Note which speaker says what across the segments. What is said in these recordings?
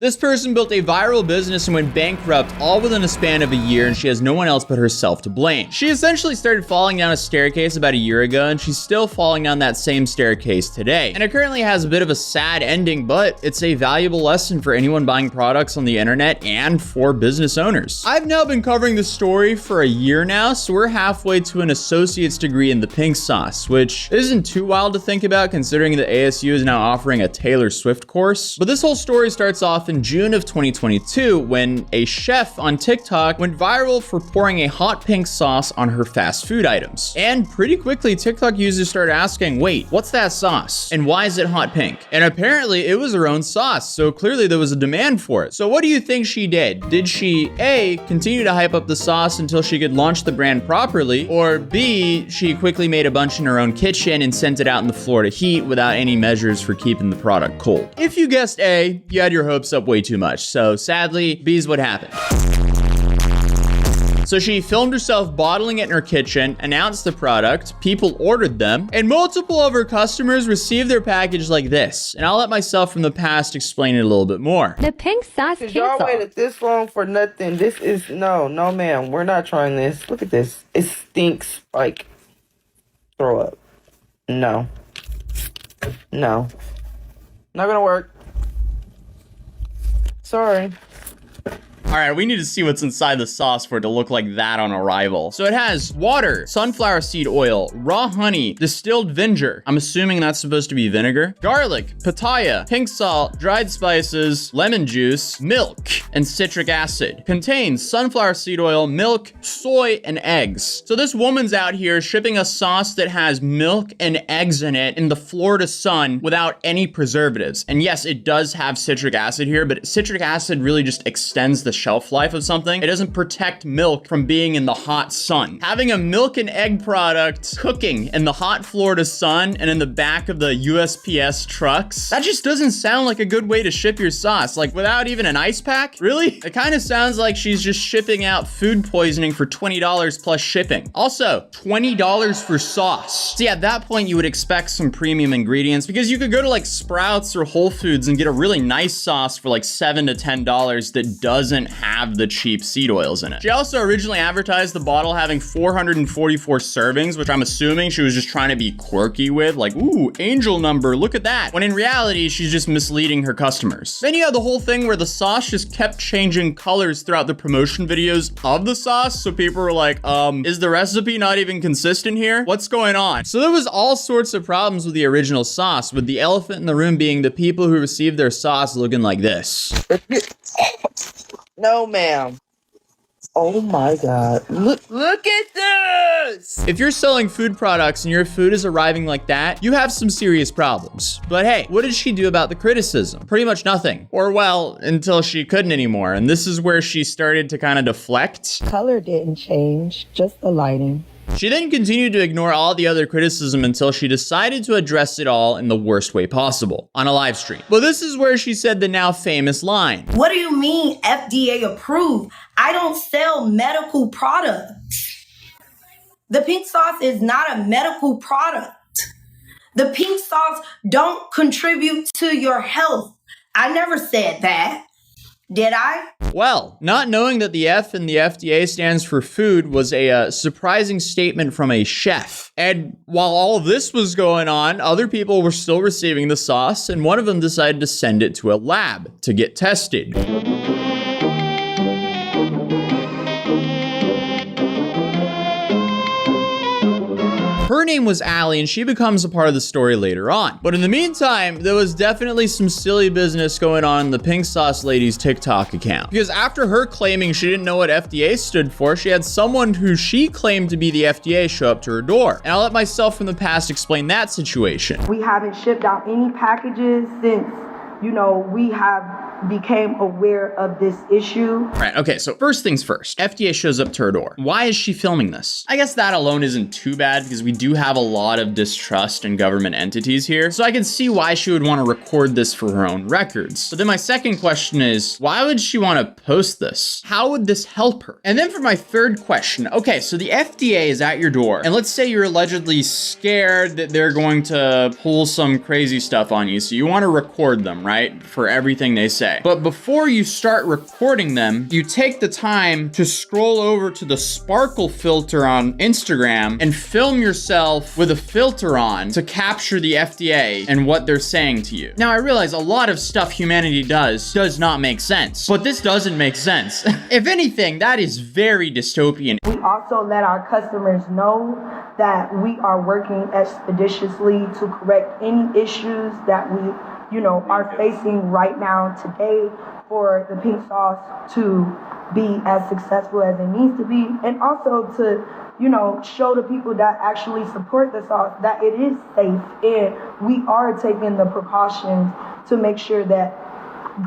Speaker 1: This person built a viral business and went bankrupt all within a span of a year, and she has no one else but herself to blame. She essentially started falling down a staircase about a year ago, and she's still falling down that same staircase today. And it currently has a bit of a sad ending, but it's a valuable lesson for anyone buying products on the internet and for business owners. I've now been covering this story for a year now, so we're halfway to an associate's degree in the pink sauce, which isn't too wild to think about considering that ASU is now offering a Taylor Swift course. But this whole story starts off in June of 2022 when a chef on TikTok went viral for pouring a hot pink sauce on her fast food items. And pretty quickly, TikTok users started asking, wait, what's that sauce? And why is it hot pink? And apparently it was her own sauce, so clearly there was a demand for it. So what do you think she did? Did she A, continue to hype up the sauce until she could launch the brand properly? Or B, she quickly made a bunch in her own kitchen and sent it out in the Florida heat without any measures for keeping the product cold? If you guessed A, you had your hopes up way too much. So sadly, B is what happened. So she filmed herself bottling it in her kitchen, announced the product, people ordered them, and multiple of her customers received their package like this. And I'll let myself from the past explain it a little bit more.
Speaker 2: The pink sauce
Speaker 3: Cause y'all waited this long for nothing. This is, no ma'am, we're not trying this. Look at this. It stinks like throw up. No. Not gonna work. Sorry.
Speaker 1: All right, we need to see what's inside the sauce for it to look like that on arrival. So it has water, sunflower seed oil, raw honey, distilled vinegar. I'm assuming that's supposed to be vinegar. Garlic, pitaya, pink salt, dried spices, lemon juice, milk, and citric acid. Contains sunflower seed oil, milk, soy, and eggs. So this woman's out here shipping a sauce that has milk and eggs in it in the Florida sun without any preservatives. And yes, it does have citric acid here, but citric acid really just extends the shelf life of something. It doesn't protect milk from being in the hot sun. Having a milk and egg product cooking in the hot Florida sun and in the back of the USPS trucks, that just doesn't sound like a good way to ship your sauce. Like without even an ice pack? Really? It kind of sounds like she's just shipping out food poisoning for $20 plus shipping. Also, $20 for sauce. See, at that point, you would expect some premium ingredients because you could go to like Sprouts or Whole Foods and get a really nice sauce for like $7 to $10 that doesn't have the cheap seed oils in it. She also originally advertised the bottle having 444 servings, which I'm assuming she was just trying to be quirky with, like, ooh, angel number, look at that. When in reality, she's just misleading her customers. Then you have the whole thing where the sauce just kept changing colors throughout the promotion videos of the sauce, so people were like, is the recipe not even consistent here? What's going on? So there was all sorts of problems with the original sauce, with the elephant in the room being the people who received their sauce looking like this.
Speaker 3: No, ma'am. Oh my God. Look at this!
Speaker 1: If you're selling food products and your food is arriving like that, you have some serious problems. But hey, what did she do about the criticism? Pretty much nothing. Or well, until she couldn't anymore. And this is where she started to kind of deflect.
Speaker 4: Color didn't change, just the lighting.
Speaker 1: She then continued to ignore all the other criticism until she decided to address it all in the worst way possible, on a live stream. Well, this is where she said the now famous line.
Speaker 5: What do you mean FDA approved? I don't sell medical products. The pink sauce is not a medical product. The pink sauce don't contribute to your health. I never said that. Did I?
Speaker 1: Well, not knowing that the F in the FDA stands for food was a surprising statement from a chef. And while all of this was going on, other people were still receiving the sauce, and one of them decided to send it to a lab to get tested. Her name was Allie, and she becomes a part of the story later on. But in the meantime, there was definitely some silly business going on in the Pink Sauce Lady's TikTok account. Because after her claiming she didn't know what FDA stood for, she had someone who she claimed to be the FDA show up to her door. And I'll let myself from the past explain that situation.
Speaker 6: We haven't shipped out any packages since, we have became aware of this issue.
Speaker 1: Right, okay, so first things first, FDA shows up to her door. Why is she filming this? I guess that alone isn't too bad because we do have a lot of distrust in government entities here, so I can see why she would want to record this for her own records. But then my second question is, why would she want to post this? How would this help her? And then for my third question, okay, so the FDA is at your door, and let's say you're allegedly scared that they're going to pull some crazy stuff on you, so you want to record them, right? For everything they say. say. But before you start recording them, you take the time to scroll over to the sparkle filter on Instagram and film yourself with a filter on to capture the FDA and what they're saying to you. Now, I realize a lot of stuff humanity does not make sense, but this doesn't make sense. If anything, that is very dystopian.
Speaker 6: We also let our customers know that we are working expeditiously to correct any issues that we, are facing right now today for the pink sauce to be as successful as it needs to be, and also to, show the people that actually support the sauce that it is safe, and we are taking the precautions to make sure that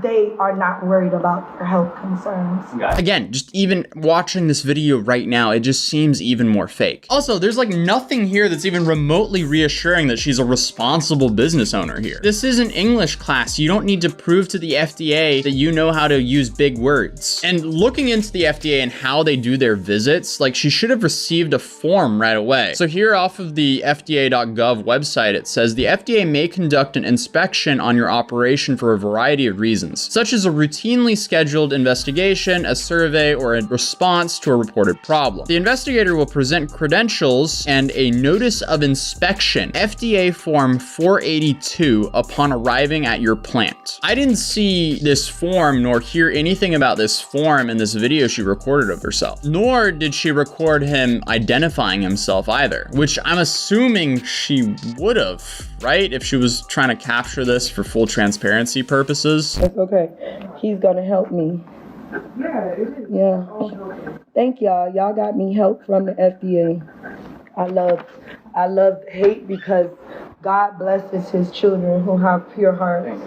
Speaker 6: they are not worried about their health concerns.
Speaker 1: Again, just even watching this video right now, it just seems even more fake. Also, there's like nothing here that's even remotely reassuring that she's a responsible business owner here. This is an English class. You don't need to prove to the FDA that you know how to use big words. And looking into the FDA and how they do their visits, like she should have received a form right away. So here off of the FDA.gov website, it says the FDA may conduct an inspection on your operation for a variety of reasons, such as a routinely scheduled investigation, a survey, or a response to a reported problem. The investigator will present credentials and a notice of inspection, FDA Form 482, upon arriving at your plant. I didn't see this form nor hear anything about this form in this video she recorded of herself, nor did she record him identifying himself either, which I'm assuming she would have, right? If she was trying to capture this for full transparency purposes.
Speaker 6: It's okay. He's gonna help me. Yeah. Thank y'all. Y'all got me help from the FDA. I love hate because God blesses his children who have pure hearts.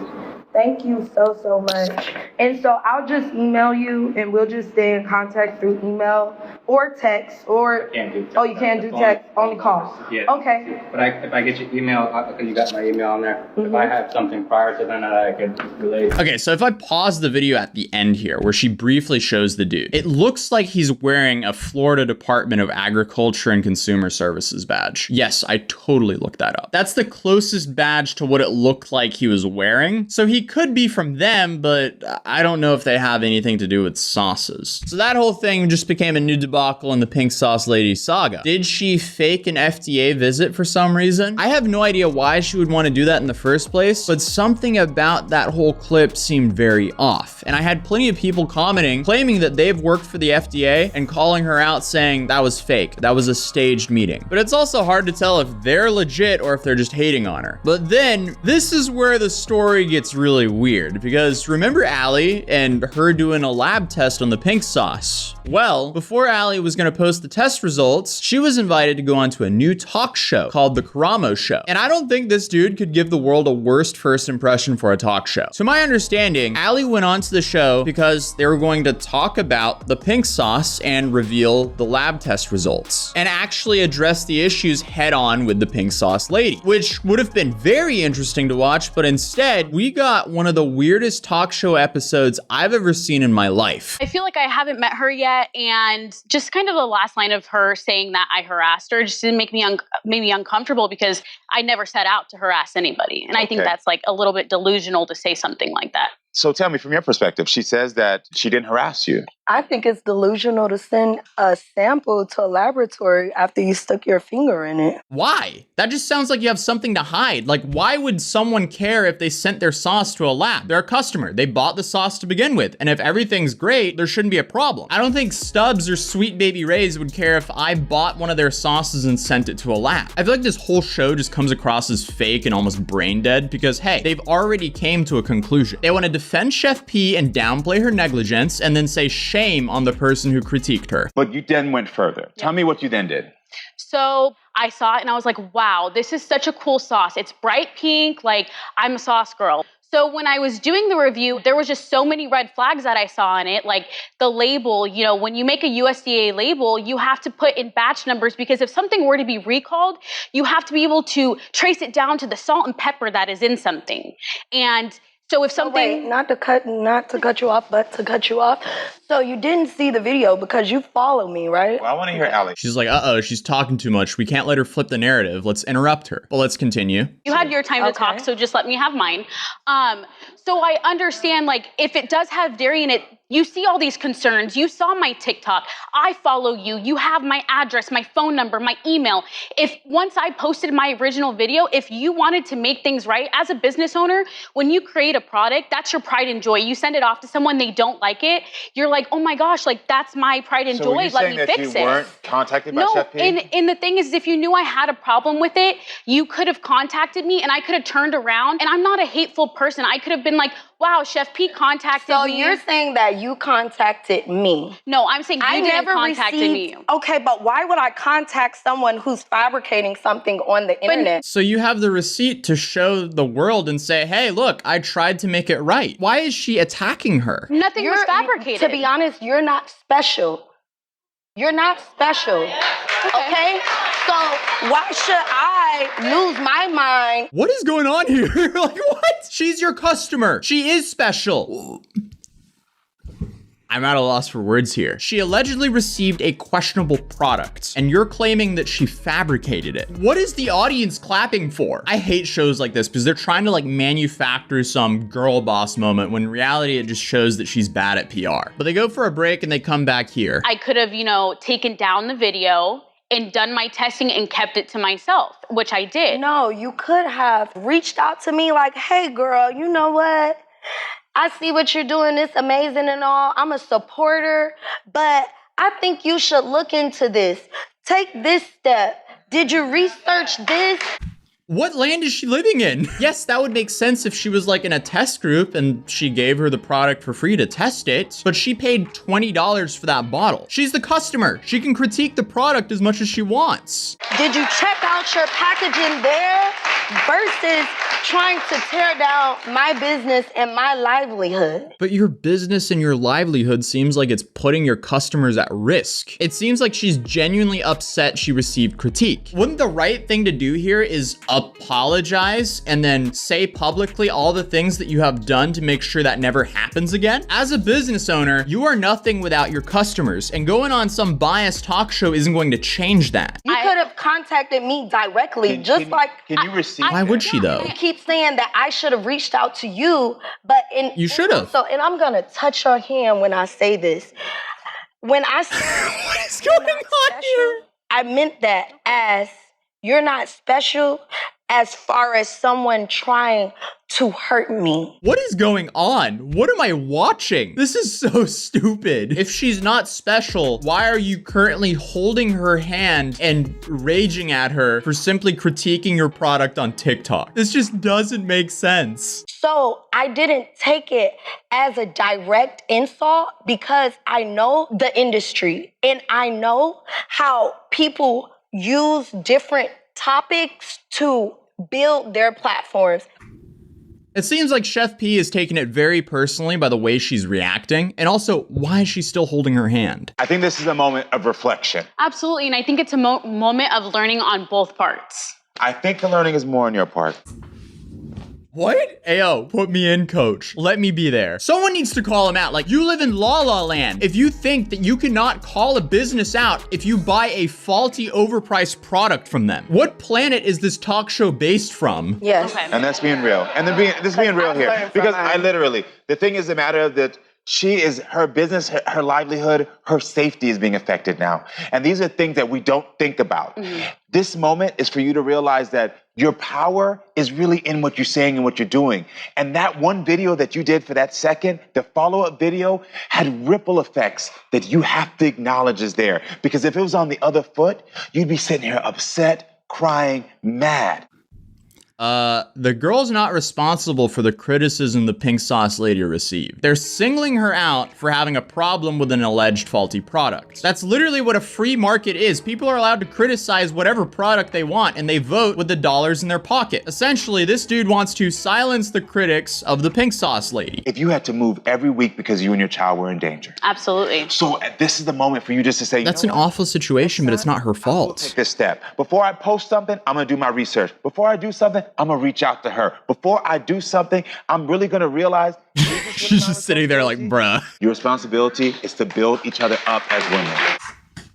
Speaker 6: Thank you so much. And so I'll just email you and we'll just stay in contact through email or text or... Oh, you can't do text, only call.
Speaker 2: Yeah.
Speaker 6: Okay.
Speaker 2: But if I get your email, you got my email on there. If I have something prior to then that I could relate.
Speaker 1: Okay, so if I pause the video at the end here, where she briefly shows the dude, it looks like he's wearing a Florida Department of Agriculture and Consumer Services badge. Yes, I totally looked that up. That's the closest badge to what it looked like he was wearing. So he could be from them, but I don't know if they have anything to do with sauces. So that whole thing just became a new debacle in the pink sauce lady saga. Did she fake an FDA visit for some reason? I have no idea why she would want to do that in the first place, but something about that whole clip seemed very off. And I had plenty of people commenting, claiming that they've worked for the FDA and calling her out saying that was fake. That was a staged meeting. But it's also hard to tell if they're legit or if they're just hating on her. But then this is where the story gets really weird, because remember Allie and her doing a lab test on the pink sauce? Well, before Allie was going to post the test results, she was invited to go onto a new talk show called the Caramo Show. And I don't think this dude could give the world a worst first impression for a talk show. To my understanding, Allie went onto the show because they were going to talk about the pink sauce and reveal the lab test results and actually address the issues head on with the pink sauce lady, which would have been very interesting to watch, but instead we got one of the weirdest talk show episodes I've ever seen in my life.
Speaker 7: I feel like I haven't met her yet, and just kind of the last line of her saying that I harassed her just didn't make me made me uncomfortable, because I never set out to harass anybody. And I think that's like a little bit delusional to say something like that.
Speaker 8: So tell me, from your perspective, she says that she didn't harass you.
Speaker 6: I think it's delusional to send a sample to a laboratory after you stuck your finger in it.
Speaker 1: Why? That just sounds like you have something to hide. Like, why would someone care if they sent their sauce to a lab? They're a customer. They bought the sauce to begin with. And if everything's great, there shouldn't be a problem. I don't think Stubbs or Sweet Baby Ray's would care if I bought one of their sauces and sent it to a lab. I feel like this whole show just comes across as fake and almost brain dead because, hey, they've already came to a conclusion. They want to defend Chef P and downplay her negligence and then say shame on the person who critiqued her.
Speaker 8: But you then went further. Tell me what you then did.
Speaker 7: So I saw it and I was like, wow, this is such a cool sauce. It's bright pink. Like, I'm a sauce girl. So when I was doing the review, there was just so many red flags that I saw in it. Like the label, you know, when you make a USDA label, you have to put in batch numbers, because if something were to be recalled, you have to be able to trace it down to the salt and pepper that is in something. And So if something...
Speaker 6: Wait, not to cut you off, but to cut you off. So you didn't see the video because you follow me, right?
Speaker 8: Well, I want to hear Allie.
Speaker 1: She's like, uh-oh, she's talking too much. We can't let her flip the narrative. Let's interrupt her. But let's continue.
Speaker 7: You had your time to talk, so just let me have mine. So I understand, like, if it does have dairy in it, you see all these concerns. You saw my TikTok. I follow you. You have my address, my phone number, my email. If once I posted my original video, if you wanted to make things right as a business owner, when you create a product, that's your pride and joy. You send it off to someone, they don't like it. You're like, oh my gosh, like that's my pride and
Speaker 8: So
Speaker 7: joy.
Speaker 8: are you
Speaker 7: Let
Speaker 8: saying
Speaker 7: me
Speaker 8: that
Speaker 7: fix
Speaker 8: you
Speaker 7: it.
Speaker 8: weren't contacted by
Speaker 7: No,
Speaker 8: Chef P?
Speaker 7: and the thing is, if you knew I had a problem with it, you could have contacted me and I could have turned around. And I'm not a hateful person. I could have been like, wow, Chef P contacted me.
Speaker 6: So you're saying that you contacted me.
Speaker 7: No, I'm saying you didn't contacted me.
Speaker 6: Okay, but why would I contact someone who's fabricating something on the internet?
Speaker 1: So you have the receipt to show the world and say, hey, look, I tried to make it right. Why is she attacking her?
Speaker 7: Nothing was fabricated.
Speaker 6: To be honest, you're not special. You're not special. Okay? So why should I lose my mind?
Speaker 1: What is going on here? Like, what? She's your customer. She is special. I'm at a loss for words here. She allegedly received a questionable product, and you're claiming that she fabricated it. What is the audience clapping for? I hate shows like this because they're trying to like manufacture some girl boss moment when in reality it just shows that she's bad at PR. But they go for a break and they come back here.
Speaker 7: I could have, taken down the video and done my testing and kept it to myself, which I did.
Speaker 6: No, you could have reached out to me like, hey girl, you know what? I see what you're doing, it's amazing and all. I'm a supporter, but I think you should look into this. Take this step. Did you research this?
Speaker 1: What land is she living in? Yes, that would make sense if she was like in a test group and she gave her the product for free to test it, but she paid $20 for that bottle. She's the customer. She can critique the product as much as she wants.
Speaker 6: Did you check out your packaging there versus trying to tear down my business and my livelihood?
Speaker 1: But your business and your livelihood seems like it's putting your customers at risk. It seems like she's genuinely upset she received critique. Wouldn't the right thing to do here is apologize and then say publicly all the things that you have done to make sure that never happens again? As a business owner, you are nothing without your customers, and going on some biased talk show isn't going to change that.
Speaker 6: You could have contacted me directly, Can
Speaker 8: you receive
Speaker 1: Why would she though?
Speaker 6: You keep saying that I should have reached out to you, but
Speaker 1: You should have.
Speaker 6: And I'm gonna touch your hand when I say this. When I say
Speaker 1: What is going on here?
Speaker 6: I meant that as you're not special as far as someone trying to hurt me.
Speaker 1: What is going on? What am I watching? This is so stupid. If she's not special, why are you currently holding her hand and raging at her for simply critiquing your product on TikTok? This just doesn't make sense.
Speaker 6: So I didn't take it as a direct insult because I know the industry and I know how people use different topics to build their platforms.
Speaker 1: It seems like Chef P is taking it very personally by the way she's reacting, and also, why is she still holding her hand?
Speaker 8: I think this is a moment of reflection.
Speaker 7: Absolutely, and I think it's a moment of learning on both parts.
Speaker 8: I think the learning is more on your part.
Speaker 1: What? Ayo, put me in, coach. Let me be there. Someone needs to call him out. Like, you live in La La Land. If you think that you cannot call a business out if you buy a faulty, overpriced product from them, what planet is this talk show based from?
Speaker 6: Yes.
Speaker 7: Okay.
Speaker 8: And that's being real. And this being real here. Because the thing is the matter that her business, her livelihood, her safety is being affected now. And these are things that we don't think about. Mm-hmm. This moment is for you to realize that your power is really in what you're saying and what you're doing. And that one video that you did for that second, the follow-up video, had ripple effects that you have to acknowledge is there. Because if it was on the other foot, you'd be sitting here upset, crying, mad.
Speaker 1: The girl's not responsible for the criticism the pink sauce lady received. They're singling her out for having a problem with an alleged faulty product. That's literally what a free market is. People are allowed to criticize whatever product they want, and they vote with the dollars in their pocket. Essentially, this dude wants to silence the critics of the pink sauce lady.
Speaker 8: If you had to move every week because you and your child were in danger.
Speaker 7: Absolutely.
Speaker 8: So this is the moment for you just to say,
Speaker 1: that's an awful situation, but it's not her fault.
Speaker 8: Take this step. Before I post something, I'm gonna do my research. Before I do something, what? I'm gonna reach out to her. Before I do something, I'm really gonna realize
Speaker 1: She's just sitting there like, bruh.
Speaker 8: your responsibility is to build each other up as women.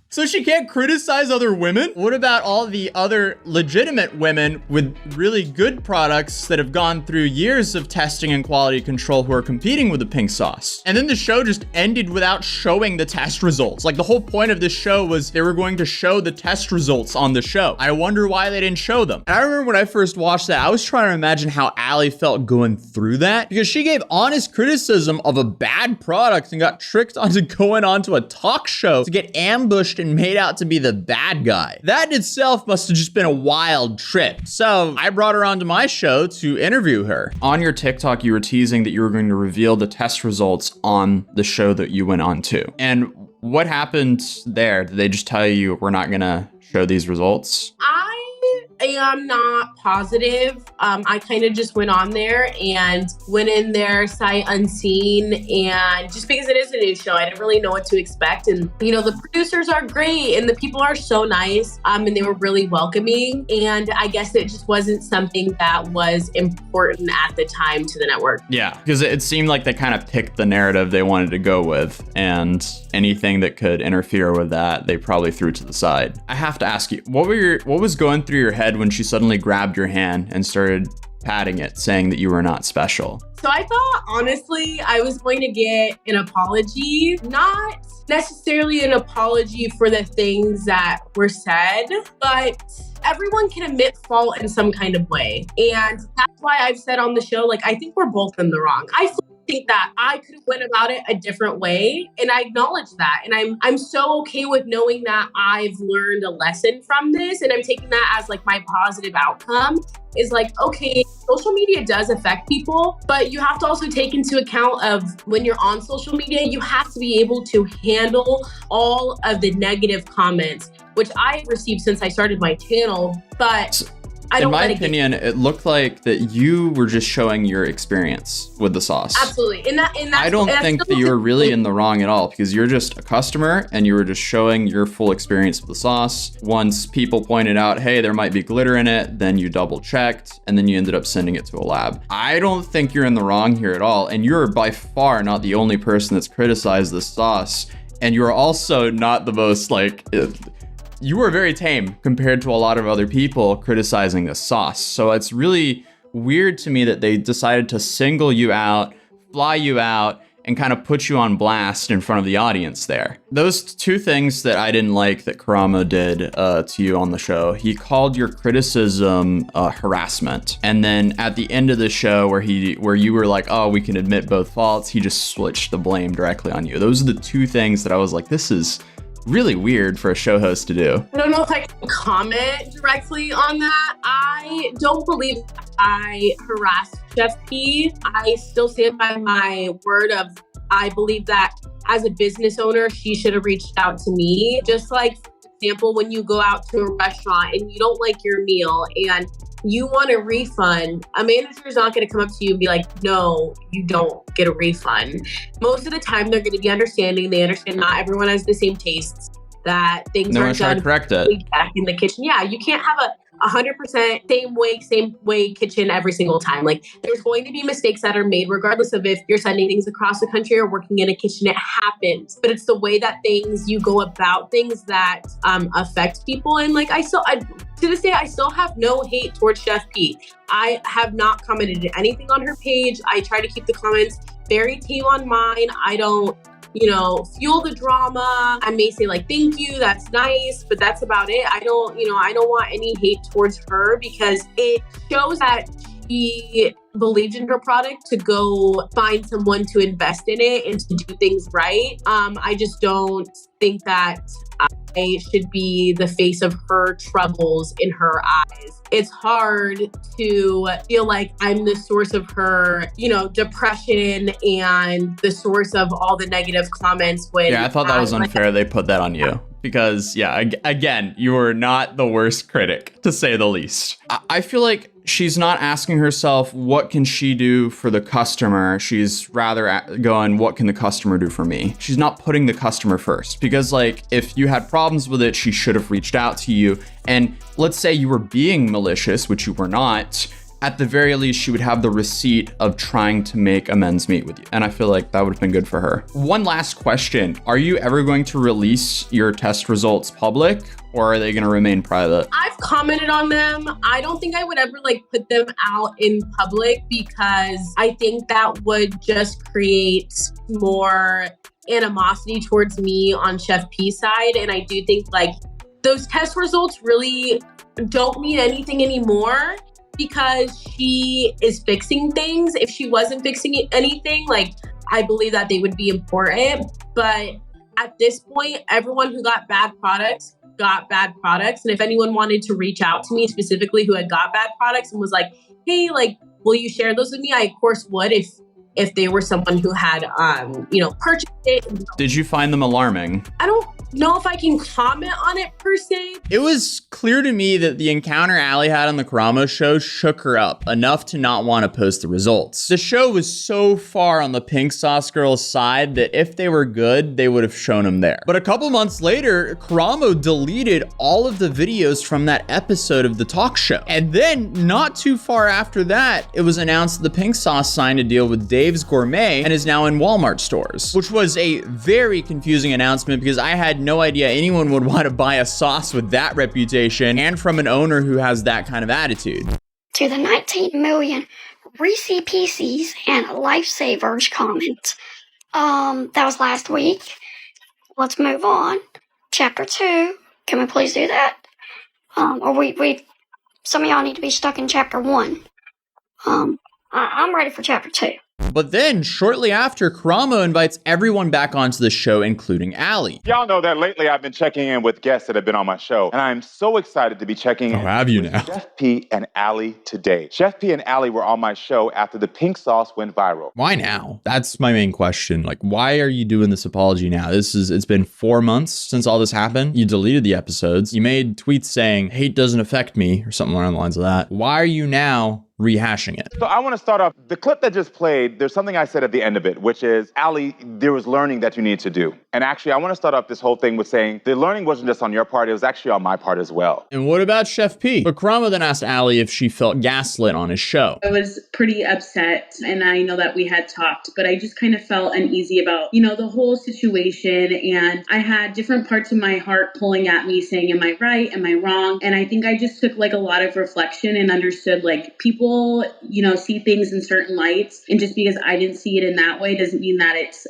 Speaker 1: So she can't criticize other women? What about all the other legitimate women with really good products that have gone through years of testing and quality control who are competing with the pink sauce? And then the show just ended without showing the test results. Like, the whole point of this show was they were going to show the test results on the show. I wonder why they didn't show them. And I remember when I first watched that, I was trying to imagine how Allie felt going through that, because she gave honest criticism of a bad product and got tricked onto going onto a talk show to get ambushed and made out to be the bad guy. That in itself must have just been a wild trip. So I brought her onto my show to interview her. On your TikTok, you were teasing that you were going to reveal the test results on the show that you went on to. And what happened there? Did they just tell you we're not gonna show these results?
Speaker 9: I am not positive. I kind of just went on there and went in there sight unseen, and just because it is a new show, I didn't really know what to expect. And the producers are great and the people are so nice, and they were really welcoming. And I guess it just wasn't something that was important at the time to the network.
Speaker 1: Yeah, because it seemed like they kind of picked the narrative they wanted to go with, and anything that could interfere with that, they probably threw to the side. I have to ask you, what was going through your head when she suddenly grabbed your hand and started patting it, saying that you were not special?
Speaker 9: So I thought, honestly, I was going to get an apology, not necessarily an apology for the things that were said, but everyone can admit fault in some kind of way. And that's why I've said on the show, I think we're both in the wrong. I think that I could have went about it a different way, and I acknowledge that. And I'm so okay with knowing that I've learned a lesson from this, and I'm taking that as my positive outcome is okay, social media does affect people, but you have to also take into account of when you're on social media, you have to be able to handle all of the negative comments, which I've received since I started my channel, but
Speaker 1: in my opinion, it looked like that you were just showing your experience with the sauce.
Speaker 9: Absolutely.
Speaker 1: I don't think that you were really in the wrong at all, because you're just a customer and you were just showing your full experience with the sauce. Once people pointed out, hey, there might be glitter in it, then you double checked and then you ended up sending it to a lab. I don't think you're in the wrong here at all. And you're by far not the only person that's criticized this sauce. And you're also not the most you were very tame compared to a lot of other people criticizing this sauce. So it's really weird to me that they decided to single you out, fly you out, and kind of put you on blast in front of the audience there. Those two things that I didn't like that Caramo did to you on the show, he called your criticism harassment. And then at the end of the show where you were like, oh, we can admit both faults, he just switched the blame directly on you. Those are the two things that I was like, this is really weird for a show host to do.
Speaker 9: I don't know if I can comment directly on that. I don't believe I harassed Chef P. I still stand by my word of, I believe that as a business owner, she should have reached out to me. Just for example, when you go out to a restaurant and you don't like your meal and you want a refund, a manager is not going to come up to you and be like, no, you don't get a refund. Most of the time, they're going to be understanding. They understand not everyone has the same tastes, that things aren't done
Speaker 1: correct it.
Speaker 9: back in the kitchen. Yeah, you can't have a 100% same way kitchen every single time. There's going to be mistakes that are made regardless of if you're sending things across the country or working in a kitchen. It happens, but it's the way that you go about things that affect people. And to this day, I still have no hate towards Chef P. I have not commented anything on her page. I try to keep the comments very tame on mine. I don't fuel the drama. I may say thank you, that's nice, but that's about it. I don't want any hate towards her, because it shows that she believed in her product to go find someone to invest in it and to do things right. I just don't think that I should be the face of her troubles in her eyes. It's hard to feel like I'm the source of her, depression and the source of all the negative comments.
Speaker 1: Yeah, I thought that was unfair. They put that on you. Because, yeah, again, you are not the worst critic, to say the least. I feel like she's not asking herself, what can she do for the customer? She's rather going, what can the customer do for me? She's not putting the customer first. Because, if you had problems with it, she should have reached out to you. And let's say you were being malicious, which you were not, at the very least, she would have the receipt of trying to make amends meet with you. And I feel like that would have been good for her. One last question. Are you ever going to release your test results public, or are they going to remain private?
Speaker 9: I've commented on them. I don't think I would ever put them out in public because I think that would just create more animosity towards me on Chef P's side. And I do think those test results really don't mean anything anymore because she is fixing things. If she wasn't fixing anything, I believe that they would be important. But at this point, everyone who got bad products got bad products. And if anyone wanted to reach out to me specifically who had got bad products and was like, hey, will you share those with me? I of course would if they were someone who had, purchased it.
Speaker 1: Did you find them alarming?
Speaker 9: I don't know if I can comment on it per se.
Speaker 1: It was clear to me that the encounter Allie had on the Caramo show shook her up enough to not want to post the results. The show was so far on the pink sauce girl's side that if they were good, they would have shown them there. But a couple months later, Caramo deleted all of the videos from that episode of the talk show. And then not too far after that, it was announced that the pink sauce signed a deal with Dave's Gourmet and is now in Walmart stores, which was a very confusing announcement because I had no idea anyone would want to buy a sauce with that reputation and from an owner who has that kind of attitude.
Speaker 10: To the 19 million Reese's Pieces and Lifesavers comment. That was last week. Let's move on. Chapter 2. Can we please do that? Or some of y'all need to be stuck in chapter 1. I'm ready for chapter 2.
Speaker 1: But then, shortly after, Caramo invites everyone back onto the show, including Allie.
Speaker 8: Y'all know that lately I've been checking in with guests that have been on my show, and I'm so excited to be checking in with Chef P and Allie today. Chef P and Allie were on my show after the pink sauce went viral.
Speaker 1: Why now? That's my main question. Why are you doing this apology now? It's been 4 months since all this happened. You deleted the episodes. You made tweets saying, hate doesn't affect me, or something along the lines of that. Why are you now rehashing it?
Speaker 8: So I want to start off, the clip that just played, there's something I said at the end of it, which is, Allie, there was learning that you need to do. And actually, I want to start off this whole thing with saying, the learning wasn't just on your part, it was actually on my part as well.
Speaker 1: And what about Chef P? But Caramo then asked Allie if she felt gaslit on his show.
Speaker 11: I was pretty upset, and I know that we had talked, but I just kind of felt uneasy about, the whole situation. And I had different parts of my heart pulling at me saying, am I right? Am I wrong? And I think I just took a lot of reflection and understood people, see things in certain lights. And just because I didn't see it in that way doesn't mean that it's,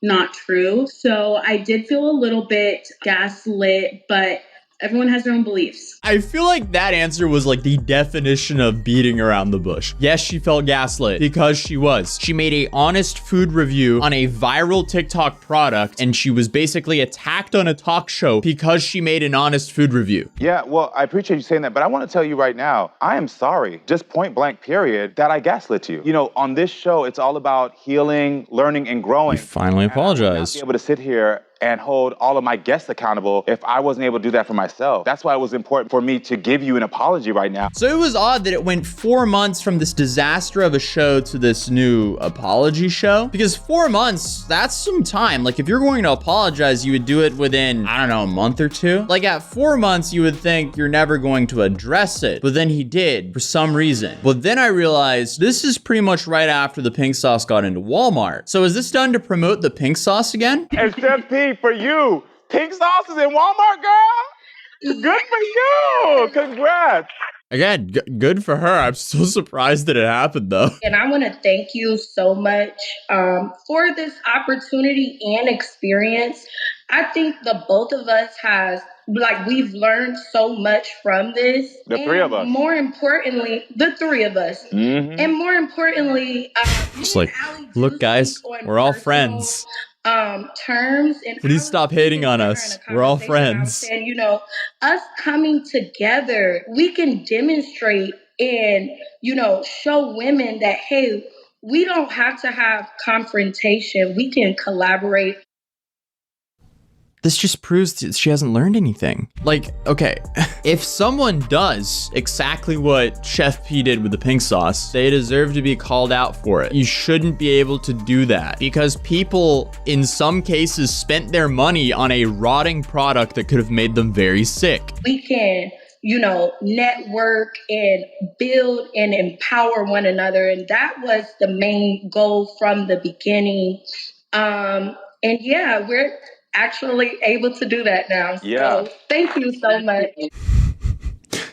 Speaker 11: not true. So I did feel a little bit gaslit, but everyone has their own beliefs.
Speaker 1: I feel like that answer was the definition of beating around the bush. Yes, she felt gaslit because she was. She made a honest food review on a viral TikTok product, and she was basically attacked on a talk show because she made an honest food review.
Speaker 8: Yeah, well, I appreciate you saying that, but I want to tell you right now, I am sorry, just point blank period, that I gaslit you. On this show, it's all about healing, learning, and growing.
Speaker 1: You finally apologized.
Speaker 8: I would not be able to sit here and hold all of my guests accountable if I wasn't able to do that for myself. That's why it was important for me to give you an apology right now.
Speaker 1: So it was odd that it went 4 months from this disaster of a show to this new apology show, because 4 months, that's some time. If you're going to apologize, you would do it within, I don't know, a month or two. At 4 months, you would think you're never going to address it, but then he did for some reason. But then I realized this is pretty much right after the pink sauce got into Walmart. So is this done to promote the pink sauce again?
Speaker 8: And Chef P, for you, pink sauce is in Walmart, girl. Good for you. Congrats.
Speaker 1: Again, good for her. I'm still surprised that it happened, though.
Speaker 12: And I want to thank you so much for this opportunity and experience. I think the both of us we've learned so much from this.
Speaker 8: The three of us.
Speaker 12: More importantly, the three of us. Mm-hmm. And more importantly,
Speaker 1: just look, guys, we're all friends.
Speaker 12: Terms and
Speaker 1: please stop hating on us. We're all friends.
Speaker 12: And us coming together, we can demonstrate and show women that, hey, we don't have to have confrontation. We can collaborate.
Speaker 1: This just proves that she hasn't learned anything. Okay, if someone does exactly what Chef P did with the pink sauce, they deserve to be called out for it. You shouldn't be able to do that because people, in some cases, spent their money on a rotting product that could have made them very sick.
Speaker 12: We can, network and build and empower one another. And that was the main goal from the beginning. And yeah, we're actually able to do that now.
Speaker 8: Yeah.
Speaker 12: So thank you so much.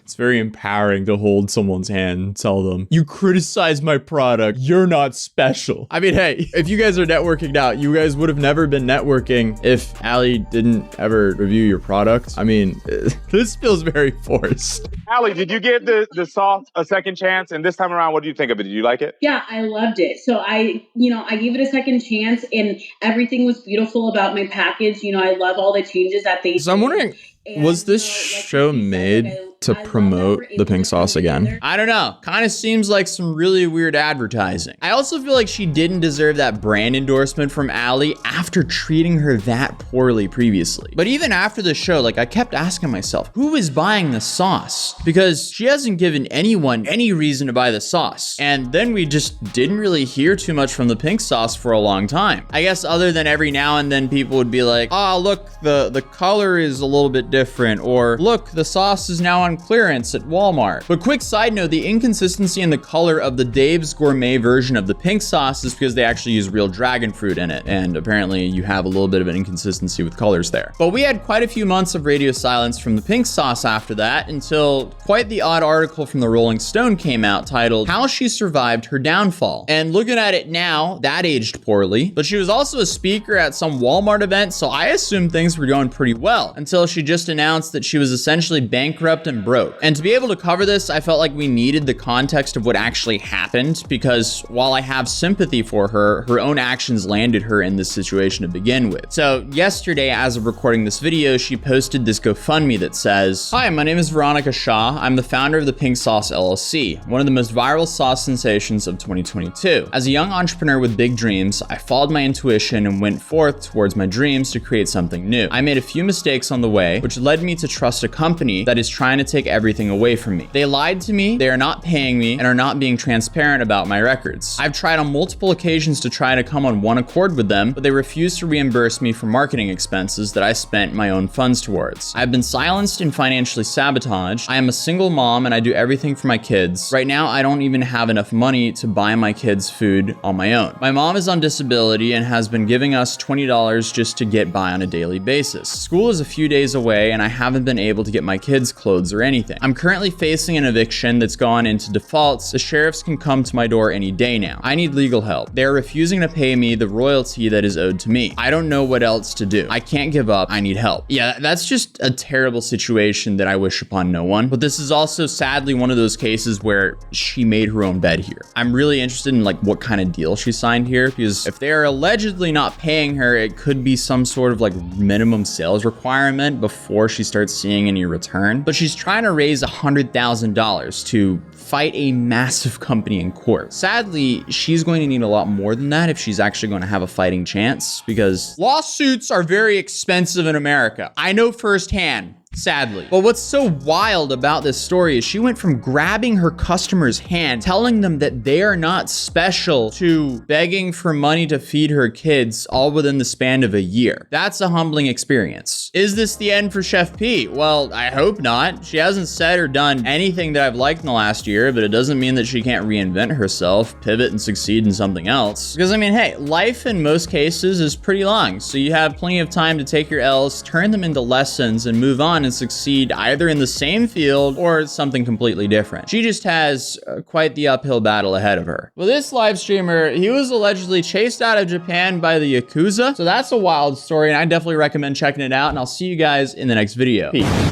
Speaker 1: It's very empowering to hold someone's hand and tell them, you criticize my product, you're not special. I mean, hey, if you guys are networking now, you guys would have never been networking if Allie didn't ever review your product. I mean, this feels very forced.
Speaker 8: Allie, did you give the sauce a second chance? And this time around, what do you think of it? Did you like it?
Speaker 11: Yeah, I loved it. So I gave it a second chance and everything was beautiful about my package. I love all the changes that they
Speaker 1: So I'm wondering, was this show made to promote the pink sauce again? I don't know. Kind of seems like some really weird advertising. I also feel like she didn't deserve that brand endorsement from Allie after treating her that poorly previously. But even after the show, like I kept asking myself, who is buying the sauce? Because she hasn't given anyone any reason to buy the sauce. And then we just didn't really hear too much from the pink sauce for a long time. I guess other than every now and then people would be like, oh, look, the color is a little bit different, or look, the sauce is now on clearance at Walmart. But quick side note, the inconsistency in the color of the Dave's Gourmet version of the pink sauce is because they actually use real dragon fruit in it. And apparently you have a little bit of an inconsistency with colors there. But we had quite a few months of radio silence from the pink sauce after that, until quite the odd article from the Rolling Stone came out titled, How She Survived Her Downfall. And looking at it now, that aged poorly. But she was also a speaker at some Walmart event, so I assumed things were going pretty well, until she just announced that she was essentially bankrupt and broke. And to be able to cover this, I felt like we needed the context of what actually happened, because while I have sympathy for her, her own actions landed her in this situation to begin with. So yesterday, as of recording this video, she posted this GoFundMe that says, Hi, my name is Veronica Shaw. I'm the founder of the Pink Sauce LLC, one of the most viral sauce sensations of 2022. As a young entrepreneur with big dreams, I followed my intuition and went forth towards my dreams to create something new. I made a few mistakes on the way, which led me to trust a company that is trying to take everything away from me. They lied to me, they are not paying me, and are not being transparent about my records. I've tried on multiple occasions to try to come on one accord with them, but they refuse to reimburse me for marketing expenses that I spent my own funds towards. I've been silenced and financially sabotaged. I am a single mom and I do everything for my kids. Right now, I don't even have enough money to buy my kids food on my own. My mom is on disability and has been giving us $20 just to get by on a daily basis. School is a few days away and I haven't been able to get my kids clothes or anything. I'm currently facing an eviction that's gone into defaults. The sheriffs can come to my door any day now. I need legal help. They're refusing to pay me the royalty that is owed to me. I don't know what else to do. I can't give up. I need help. Yeah, that's just a terrible situation that I wish upon no one. But this is also sadly one of those cases where she made her own bed here. I'm really interested in like what kind of deal she signed here, because if they're allegedly not paying her, it could be some sort of like minimum sales requirement before she starts seeing any return. But she's trying to raise $100,000 to fight a massive company in court. Sadly, she's going to need a lot more than that if she's actually going to have a fighting chance, because lawsuits are very expensive in America. I know firsthand. Sadly. But what's so wild about this story is she went from grabbing her customer's hand, telling them that they are not special, to begging for money to feed her kids, all within the span of a year. That's a humbling experience. Is this the end for Chef P? Well, I hope not. She hasn't said or done anything that I've liked in the last year, but it doesn't mean that she can't reinvent herself, pivot, and succeed in something else. Because I mean, hey, life in most cases is pretty long, so you have plenty of time to take your L's, turn them into lessons, and move on and succeed either in the same field or something completely different. She just has quite the uphill battle ahead of her. Well, this live streamer, he was allegedly chased out of Japan by the Yakuza, so that's a wild story, and I definitely recommend checking it out, and I'll see you guys in the next video. Peace.